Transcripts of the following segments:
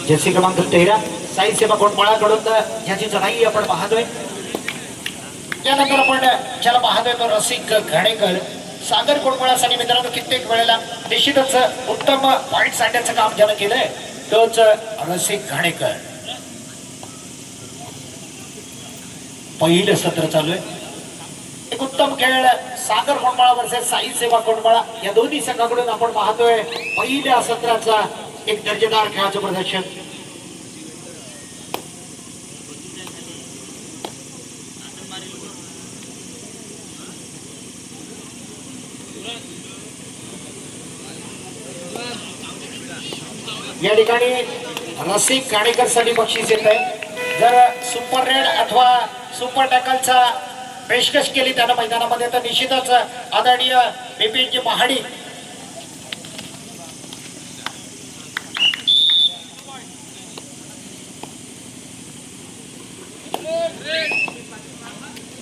Jersey क्रमांक 13 साई सेवा कोंडमाळाकडून याची चढाई आपण पाहतोय। त्यानंतर आपण ज्याला पाहतोय तो रसिक घाणेकर सागर कोंडमाळासाठी मित्रांनो कित्येक वेळेला निश्चितच उत्तम पॉइंट्स आणण्याचं काम ज्यानं केलंय तोच रसिक घाणेकर। पहिलं सत्र चालू आहे, एक उत्तम खेळ सागर कोंडमाळा वर्सेस साई सेवा कोंडमाळा या दोन्ही संघाकडून आपण पाहतोय पहिल्या सत्राचा एक दर्जेदार खेळाचं प्रदर्शन। या ठिकाणी रसिक घाणेकर साठी बक्षीस येत आहे। जर सुपर रेड अथवा सुपर टॅकलचा पेशकश केली त्यानं मैदानामध्ये तर निश्चितच आदरणीय बिपिनजी महाडिक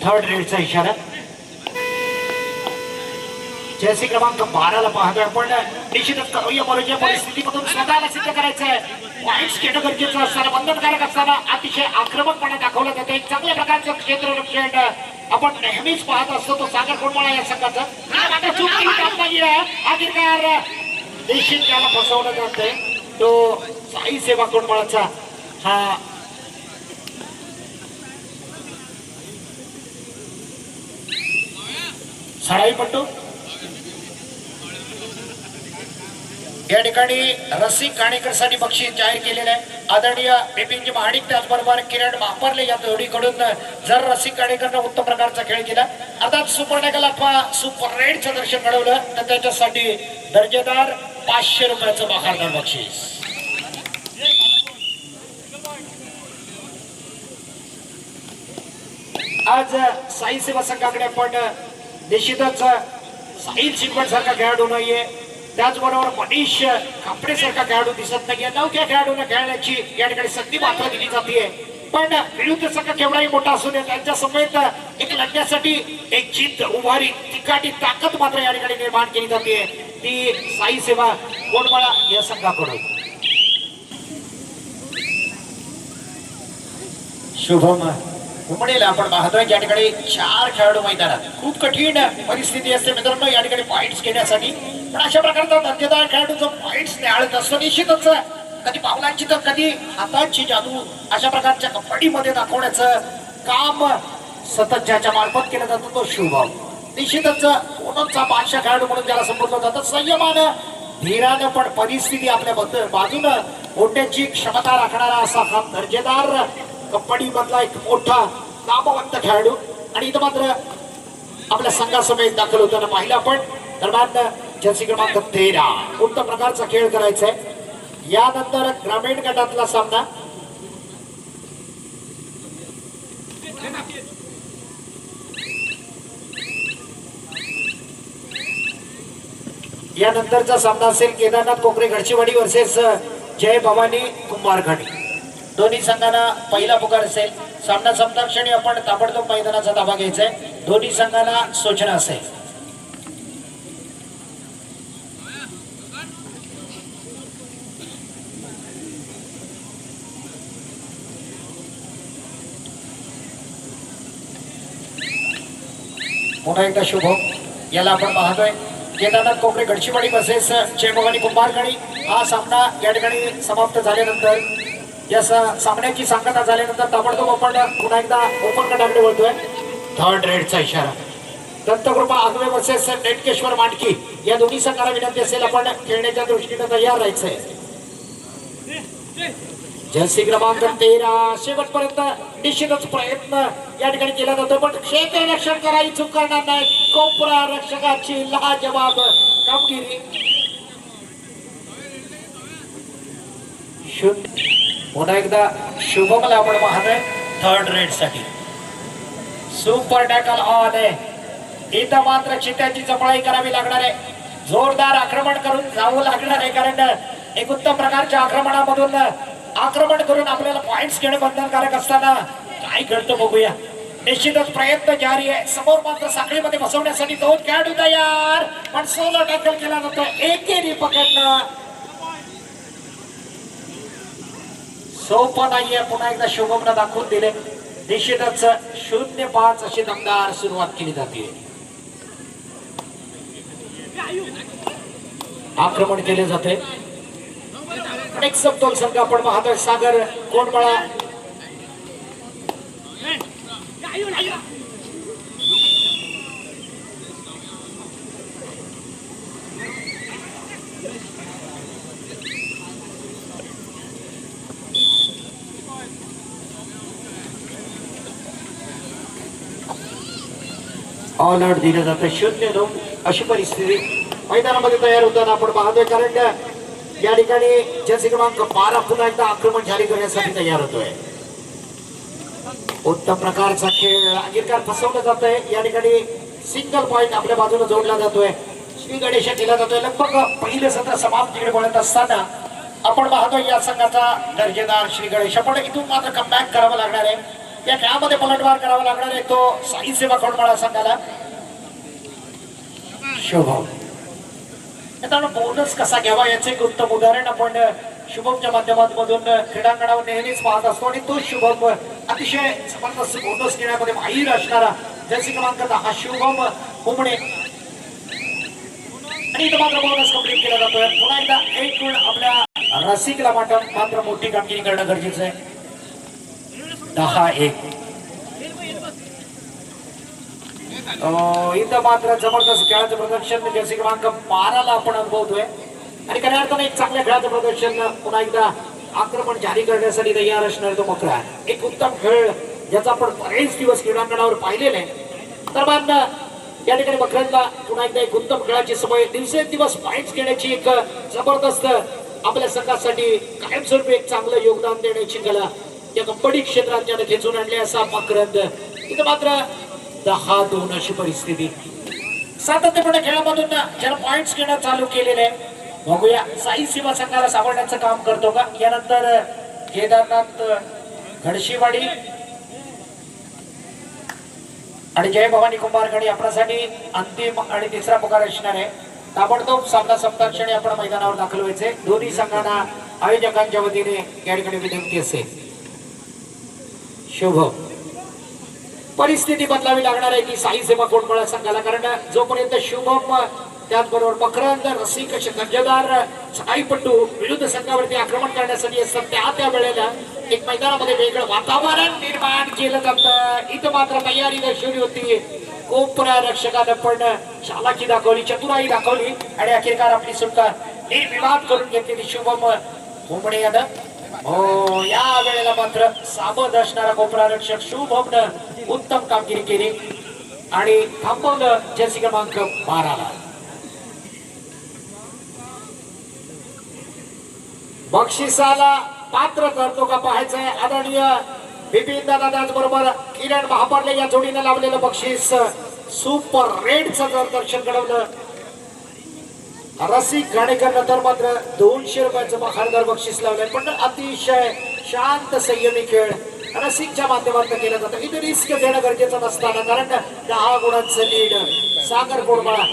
थर्ड रेडचा इशारा। जर्सी क्रमांक 12 ला पाहतोय आपण निश्चितच करूया बरोबर परिस्थितीमधून स्वतःला सिद्ध करायचं आहे। पॉइंट्स घेणं गरजेचं असताना बंधनकारक असताना अतिशय आक्रमकपणे दाखवलं जातं। एक चांगल्या प्रकारचं क्षेत्ररक्षण आपण नेहमीच पाहत असतो तो सागर कोंडमाळा या संघाचं। चूक केली कामगिरी आखिरकार निश्चित त्याला फसवलं जातंय तो साई सेवा कोंडमाळाचा हा सडाईपट्टू। या ठिकाणी रसिक घाणेकर साठी बक्षीस जाहीर केलेलं आहे। आदरणीय बिपिनजी महाडिक त्याचबरोबर किरण मापरले या जोडीकडून जर रसिक घाणेकरनं उत्तम प्रकारचा खेळ केला अर्थात सुपर टॅकल अथवा सुपर रेडचं दर्शन घडवलं तर त्याच्यासाठी दर्जेदार 500 रुपयाचं बहारदार बक्षीस। आज साई सेवा संघाकडे आपण निश्चितच साहिल शिकवण सारखा खेळाडू नाहीये, त्याचबरोबर मनीष कापडे सारखा खेळाडू दिसत नाहीये। नवख्या खेळाडूंना खेळण्याची या ठिकाणी संधी मात्र दिली जाते, पण विरुद्ध संघ केवढाही मोठा असू दे त्यांच्या समेत एक लढण्यासाठी एक जिद्द उभारी तिकाटी ताकद मात्र या ठिकाणी निर्माण केली जाते ती साई सेवा कोंडमाळा या संघाकडून। शुभम उमडेला आपण पाहतोय ज्या ठिकाणी 4 खेळाडू मैदानात खूप कठीण परिस्थिती असते मित्रांनो या ठिकाणी पॉइंट्स घेण्यासाठी, पण अशा प्रकारचा दर्जेदार खेळाडू जो पॉइंट्स न्याहाळत असतो निश्चितच कधी पावलांची तर कधी हातांची जादू अशा प्रकारच्या कबड्डीमध्ये दाखवण्याचं काम सतत ज्याच्या मार्फत केलं जातं तो शुभम। निश्चितच कोणचा बादशाह खेळाडू म्हणून ज्याला संबोधलं जातं, संयमानं धीरानं पण परिस्थिती आपल्या बाजूनं ओढण्याची क्षमता राखणारा असा हा दर्जेदार कबड्डी मधला एक मोठा नामवंत खेळाडू आणि इथं मात्र आपल्या संघासमेत दाखल होताना पाहिलं आपण। दरम्यान जर्सी क्रमांक 13 उत्तम प्रकारचा खेळ करायचा आहे। यानंतर ग्रामीण गटातला सामना यानंतरचा सामना असेल केदारनाथ कोकरे गडचिवाडी वर्सेस जय भवानी कुंभारखंड। दोन्ही संघांना पहिला पुकार असेल। सामना संपता क्षणी आपण ताबडतोब मैदानाचा ताबा घ्यायचा आहे। दोन्ही संघांना सूचना असेल। पुन्हा एकदा शुभम याला आपण पाहतोय केदारनाथ कोकरे गडचिवाडी वर्सेस जय भवानी कुंभारखंड। हा सामना या ठिकाणी समाप्त झाल्यानंतर या सामन्याची सांगता झाल्यानंतर ताबडतोब आपण पुन्हा एकदा ओपन गटाकडे वळतोय। थर्ड रेडचा इशारा। दत्तकृपा आगवे वर्सेस नेटकेश्वर मांडकी या दोन्ही संघाला विनंती असेल आपण खेळण्याच्या दृष्टीने तयार राहायचंय। जर्सी क्रमांक 13 शेवटपर्यंत निश्चितच प्रयत्न या ठिकाणी केला जातो, पण क्षेत्ररक्षण करायची चूक करणार नाही कोपरा रक्षकाची लाजवाब कामगिरी। पुन्हा एकदा शुभमला आपण पाहतोय थर्ड रेड साठी। सुपर टॅकल ऑन आहे। इथं मात्र चित्याची जपळाई करावी लागणार आहे, जोरदार आक्रमण करून जावं लागणार आहे, कारण एक उत्तम प्रकारच्या आक्रमणामधून आक्रमण करून आपल्याला पॉइंट्स घेणं बंधनकारक असताना काय घडतं बघूया। निश्चितच प्रयत्न जारी आहे. समोर मात्र साखळीमध्ये बसवण्यासाठी 2 खेळाडू तयार, पण सोलो टॅकल केला जातो. एकेरी पकडणं सोपं नाहीये. पुन्हा एकदा शुभमनं दाखवून दिले. निश्चितच 0-5 अशी दमदार सुरुवात केली जाते. आक्रमण केले जाते. अनेक समतोल संघ आपण पाहतोय. सागर कोंडमळा ऑल आउट दिलं जातं. 0-2 अशी परिस्थिती मैदानामध्ये तयार होताना आपण पाहतोय. कारण या ठिकाणी जर्सी क्रमांक 12 पुन्हा एकदा आक्रमण जारी करण्यासाठी तयार होतोय. उत्तम प्रकारचा खेळ आगीरकार फसवलं जातोय. या ठिकाणी सिंगल पॉइंट आपल्या बाजूने जोडला जातोय. श्री गणेश केला जातोय. लगभग पहिले सत्र समाप्तीकडे वळत असताना आपण पाहतोय या संघाचा दर्जेदार श्री गणेश. पण इथून मात्र कमबॅक करावं लागणार आहे. या खेळामध्ये पलटवार करावा लागणार आहे तो साई सेवा कोंडमाळा संघाला. शुभम आता बोनस कसा घ्यावा याचे एक उत्तम उदाहरण आपण शुभमच्या माध्यमातून क्रीडांगणावर नेहमीच पाहत असतो. आणि तो शुभम अतिशय जबरदस्त बोनस घेण्यामध्ये माहीर असणारा जर्सी क्रमांक 10 शुभम हुमणे. आणि इथं मात्र बोनस कंप्लीट केला जातोय. पुन्हा एकदा एक गुण आपल्या रसिकला मात्र मोठी कामगिरी करणं गरजेचं आहे. 10-1 इथं मात्र जबरदस्त खेळाचं प्रदर्शन जर्सी क्रमांक 12 आपण अनुभवतोय. आणि खऱ्या अर्थानं एक चांगल्या खेळाचं प्रदर्शन पुन्हा एकदा आक्रमण जारी करण्यासाठी तयार असणार तो मकरा. एक उत्तम खेळ ज्याचा आपण बरेच दिवस क्रीडांगणावर पाहिलेला आहे. दरम्यान या ठिकाणी मकरांना पुन्हा एकदा एक उत्तम खेळाची सवय, दिवसेंदिवस पॉइंट्स घेण्याची एक जबरदस्त आपल्या संघासाठी कायमस्वरूपी एक चांगलं योगदान देण्याची कला या कबड्डी क्षेत्रात ज्याने खेचून आणले असा मकरंद. इथं मात्र 10-2 अशी परिस्थिती. सातत्यपूर्ण खेळामधून ज्याला पॉइंट्स घेणं चालू केलेले आहे. बघूया साई सेवा संघाला सावरण्याचं काम करतो का. यानंतर केदारनाथ घडशीवाडी आणि जय भवानी कुंभारगडी आपल्यासाठी अंतिम आणि तिसरा पुकार असणार आहे. ताबडतोब सामना संपता क्षणी आपण मैदानावर दाखल व्हायचे. दोन्ही संघांना आयोजकांच्या वतीने या ठिकाणी विनंती असेल. शुभ परिस्थिती बदलावी लागणार आहे की साई सेवा कोंडमाळा संघाला. कारण जोपर्यंत शुभम त्याचबरोबर मकरंद रसिक दर्जेदार साईपट्टू विरुद्ध संघावरती आक्रमण करण्यासाठी असतात त्या वेळेला एक मैदानामध्ये वेगळं वातावरण निर्माण केलं जातं. इथं मात्र तयारी दर्शवली होती. कोपरा रक्षकानं पण चालाकी दाखवली, चतुराई दाखवली आणि अखेरकार आपली सुटका निर्विवाद करून घेतलेली शुभम हुमणे यानं. हो या वेळेला मात्र सावध असणारा कोपरा रक्षक शुभमनं उत्तम कामगिरी केली आणि थांबवलं जर्सी क्रमांक 12ला. बक्षिसाला पात्र ठरतो का पाहायचंय. आदरणीय बिपिन दादा त्याचबरोबर किरण महापारले या जोडीने लावलेलं बक्षीस सुपर रेडचं जर दर्शन घडवलं. रसिक घाणेकर नंतर मात्र 200 रुपयाचं बहारदार बक्षीस लावलंय. पण अतिशय शांत संयमी खेळ रसिकच्या माध्यमातून केलं जातं. इथे रिस्क घेणं गरजेचं नसताना कारण 10 गुणांचं लीड सागर कोंडमाळा.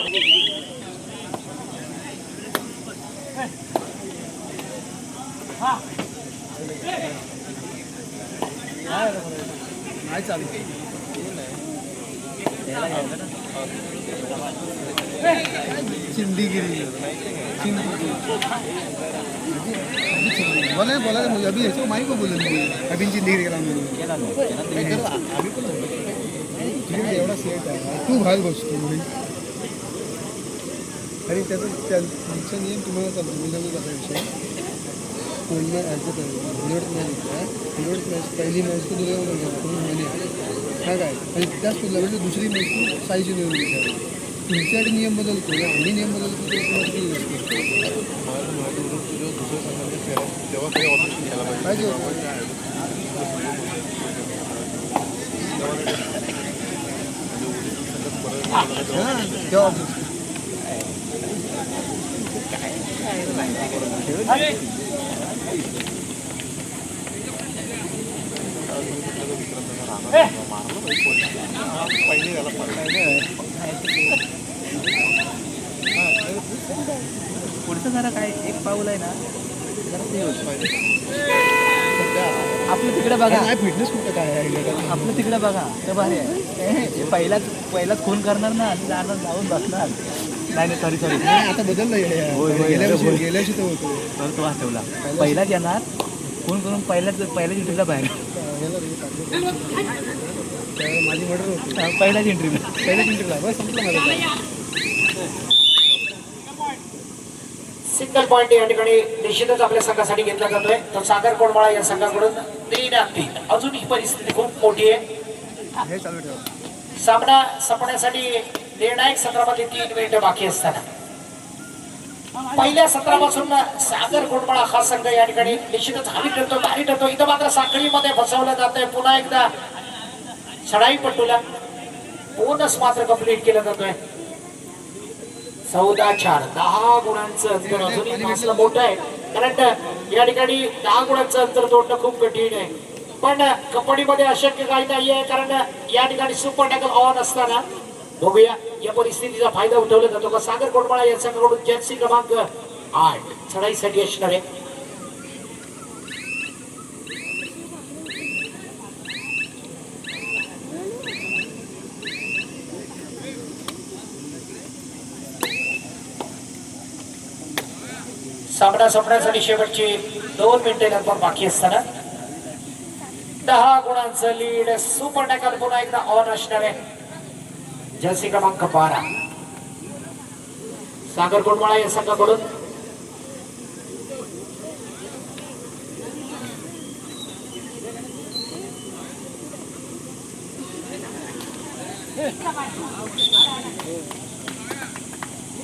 नाही चालू चिंदीगिरी बोला बोला मुझे अभी ऐसे माई को बोलेंगे अभी चिंदीगिरी का नाम एवढा सेट आहे तू भाग बसतो आणि त्याचा नियम तुम्हाला चालतो मुलांनी कसा विषय मॅच पहिली मॅच तू दुर्गा हा काय आणि त्याच तुला म्हणजे दुसरी मॅच तू साईची निवडून घेतली. तुमच्याकडे नियम बदलतो आम्ही नियम बदलतो पाहिजे हां तेव्हा पुढचं जरा काय एक पाऊल आहे ना जरा ते होतं. सध्या आपलं तिकडे बघा, नाही फिटनेस कुठं काय आहे आपलं तिकडे बघा तर भारी आहे. पहिलाच खून करणार ना आणि जाणार जाऊन बसणार. नाही सॉरी नाही आता बदललं होय, होय. गेल्याशी तर होतो तर तो आठवला. पहिलाच येणार खून करून पहिल्याच एंट्रीला बाहेर. त्यावेळी माझी मर्डर होती पहिल्याच एंट्रीला. पहिल्याच इंटरव्ह्यूला बस संपलं माझं. सिंगल पॉईंट या ठिकाणी निश्चितच आपल्या संघासाठी घेतला जातोय. तर सागर कोंडमाळा या संघाकडून 3-3. अजून ही परिस्थिती खूप मोठी आहे. हे चालू ठेवा. सामना संपण्यासाठी निर्णायक सत्रामध्ये 3 मिनिटं बाकी असताना पहिल्या सत्रापासून सागर कोंडमाळा हा संघ या ठिकाणी निश्चितच हवी ठरतो, भारी ठरतो. इथं मात्र साखळीमध्ये फसवलं जातंय. पुन्हा एकदा चढाई पट्टूला बोनस मात्र कंप्लीट केला जातोय. 14-4 10 गुणांचं अंतर अजूनही मासलं मोठं आहे. कारण या ठिकाणी 10 गुणांचं अंतर तोडणं खूप कठीण आहे. पण कबड्डीमध्ये अशक्य काही नाहीये. कारण या ठिकाणी सुपर टॅकल ऑन असताना बघूया या परिस्थितीचा फायदा उठवला जातो का. सागर कोंडमाळा या संघाकडून जर्सी क्रमांक 8 चढाईसाठी असणार आहे. सामना संपण्यासाठी शेवटची 2 मिनिटे लगभग बाकी असताना 10 गुणांचं लीड. सुपर टॅकल पुन्हा एकदा ऑन असणार आहे. जर्सी क्रमांक 12 सागर कोंडमाळा या संघाकडून.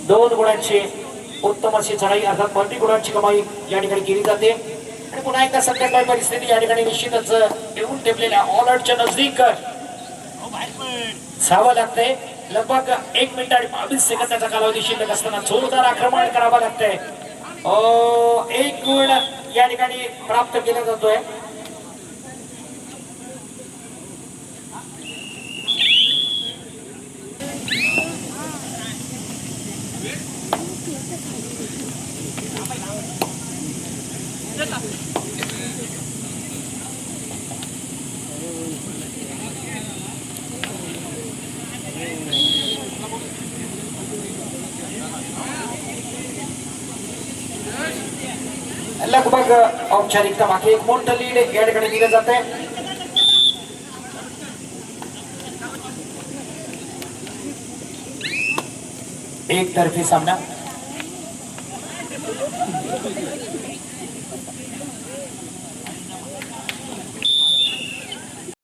दोन गुणांची उत्तम अशी चढाई अर्थात मल्टी गुणांची कमाई या ठिकाणी केली जाते. आणि पुन्हा एकदा संकटमय परिस्थिती या ठिकाणी निश्चितच येऊन ठेवलेल्या ऑल आउटच्या नजदीक जावं लागतंय. लगभग 1 मिनिट आणि 22 सेकंदाचा कालावधी शिल्लक असताना जोरदार आक्रमण करावं लागतंय. 1 गुण या ठिकाणी प्राप्त केला जातोय. लगभग औपचारिकता बाकी. एक मोठं लीड या ठिकाणी दिलं जात आहे. एक तर्फी सामना.